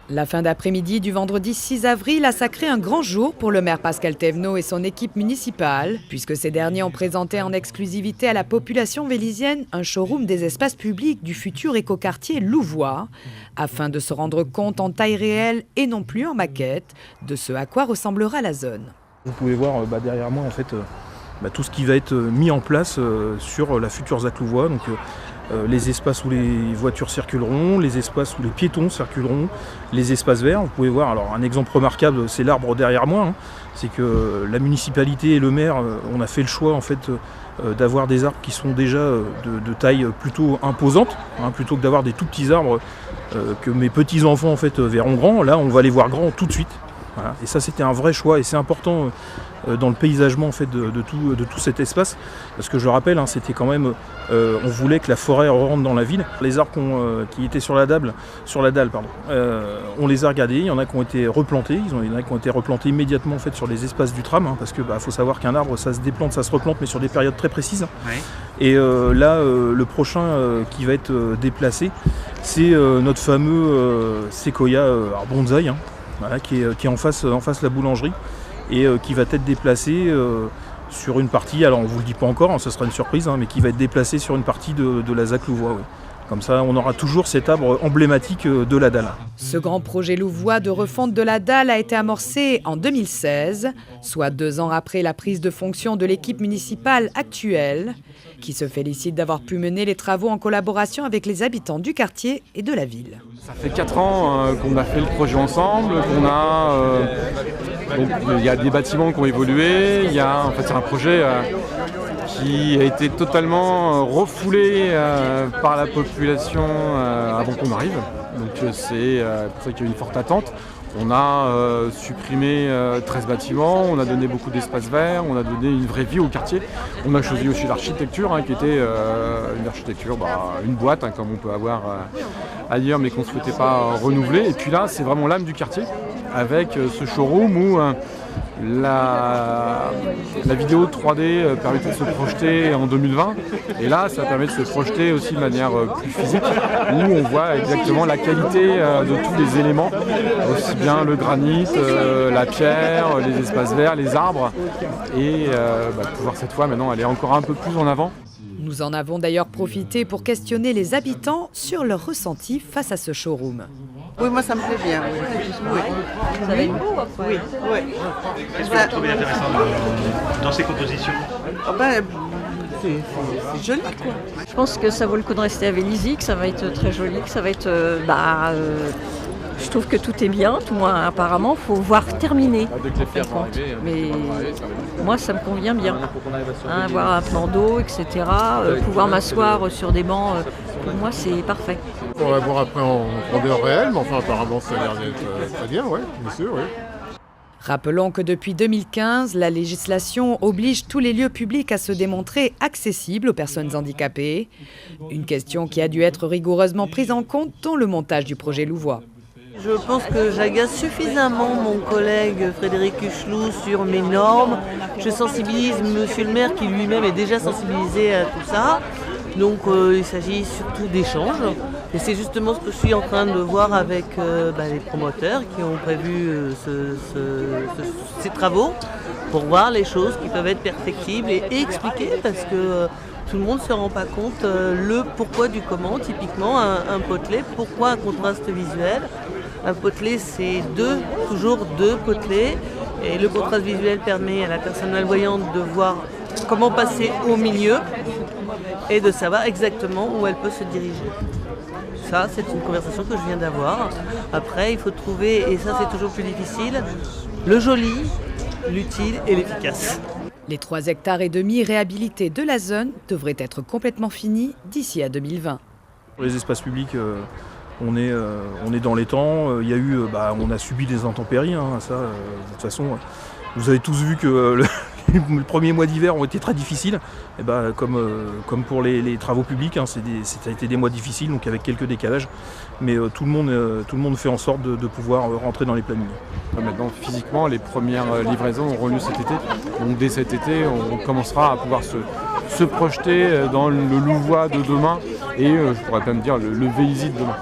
La fin d'après-midi du vendredi 6 avril a sacré un grand jour pour le maire Pascal Thévenot et son équipe municipale, puisque ces derniers ont présenté en exclusivité à la population vélisienne un showroom des espaces publics du futur écoquartier Louvois, afin de se rendre compte en taille réelle et non plus en maquette de ce à quoi ressemblera la zone. Vous pouvez voir derrière moi en fait, tout ce qui va être mis en place sur la future ZAC Louvois. Donc, les espaces où les voitures circuleront, les espaces où les piétons circuleront, les espaces verts. Vous pouvez voir, alors un exemple remarquable, c'est l'arbre derrière moi. C'est que la municipalité et le maire, on a fait le choix en fait d'avoir des arbres qui sont déjà de taille plutôt imposante, plutôt que d'avoir des tout petits arbres que mes petits enfants en fait verront grands. Là, on va les voir grands tout de suite. Voilà. Et ça, c'était un vrai choix et c'est important dans le paysagement en fait, de tout cet espace. Parce que je rappelle, c'était quand même, on voulait que la forêt rentre dans la ville. Les arbres qui étaient sur la dalle, on les a regardés. Il y en a qui ont été replantés. Il y en a qui ont été replantés immédiatement en fait, sur les espaces du tram. Parce que faut savoir qu'un arbre, ça se déplante, ça se replante, mais sur des périodes très précises. Ouais. Et là, le prochain qui va être déplacé, c'est notre fameux séquoia bonsaï. Voilà, qui est en face de la boulangerie et qui va être déplacé sur une partie, alors on ne vous le dit pas encore, ça sera une surprise, mais qui va être déplacé sur une partie de la ZAC Louvois. Ouais. Comme ça, on aura toujours cet arbre emblématique de la dalle. Ce grand projet louvois de refonte de la dalle a été amorcé en 2016, soit 2 ans après la prise de fonction de l'équipe municipale actuelle, qui se félicite d'avoir pu mener les travaux en collaboration avec les habitants du quartier et de la ville. Ça fait 4 ans qu'on a fait le projet ensemble, il y a des bâtiments qui ont évolué, c'est un projet qui a été totalement refoulé par la population avant qu'on arrive. Donc c'est pour ça qu'il y a eu une forte attente. On a supprimé 13 bâtiments, on a donné beaucoup d'espaces verts, on a donné une vraie vie au quartier. On a choisi aussi l'architecture qui était une architecture, une boîte comme on peut avoir ailleurs mais qu'on ne souhaitait pas renouveler. Et puis là c'est vraiment l'âme du quartier avec ce showroom où la vidéo 3D permettait de se projeter en 2020 et là ça permet de se projeter aussi de manière plus physique où on voit exactement la qualité de tous les éléments, aussi bien le granit, la pierre, les espaces verts, les arbres et pouvoir cette fois maintenant aller encore un peu plus en avant. Nous en avons d'ailleurs profité pour questionner les habitants sur leur ressenti face à ce showroom. Oui, moi ça me plaît bien. Oui. Ça va être beau après. Oui. Qu'est-ce que vous trouvez intéressant dans ces compositions? C'est joli quoi. Je pense que ça vaut le coup de rester à Vélizy, que ça va être très joli, que ça va être... je trouve que tout est bien, tout moins apparemment, il faut voir terminer. Mais moi ça me convient bien. Avoir un plan d'eau, etc. Pouvoir m'asseoir sur des bancs, pour moi c'est parfait. On va voir après en grandeur réelle, mais enfin apparemment ça a l'air d'être très bien, oui, bien sûr, oui. Rappelons que depuis 2015, la législation oblige tous les lieux publics à se démontrer accessibles aux personnes handicapées. Une question qui a dû être rigoureusement prise en compte dans le montage du projet Louvois. Je pense que j'agace suffisamment mon collègue Frédéric Huchelou sur mes normes. Je sensibilise monsieur le maire qui lui-même est déjà sensibilisé à tout ça. Donc il s'agit surtout d'échanges. Et c'est justement ce que je suis en train de voir avec les promoteurs qui ont prévu ces travaux pour voir les choses qui peuvent être perfectibles et expliquer parce que tout le monde ne se rend pas compte le pourquoi du comment. Typiquement un potelet, pourquoi un contraste visuel? Un potelet c'est toujours deux potelets et le contraste visuel permet à la personne malvoyante de voir comment passer au milieu et de savoir exactement où elle peut se diriger. Ça, c'est une conversation que je viens d'avoir. Après, il faut trouver, et ça c'est toujours plus difficile, le joli, l'utile et l'efficace. Les 3,5 hectares réhabilités de la zone devraient être complètement finis d'ici à 2020. Pour les espaces publics, on est dans les temps. Il y a eu, on a subi des intempéries. De toute façon, vous avez tous vu que les premiers mois d'hiver ont été très difficiles. Et comme pour les travaux publics, ça a été des mois difficiles, donc avec quelques décalages. Mais tout le monde fait en sorte de pouvoir rentrer dans les plannings. Maintenant, physiquement, les premières livraisons auront lieu cet été. Donc dès cet été, on commencera à pouvoir se projeter dans le Louvois de demain et je pourrais même dire le Vélizy de demain.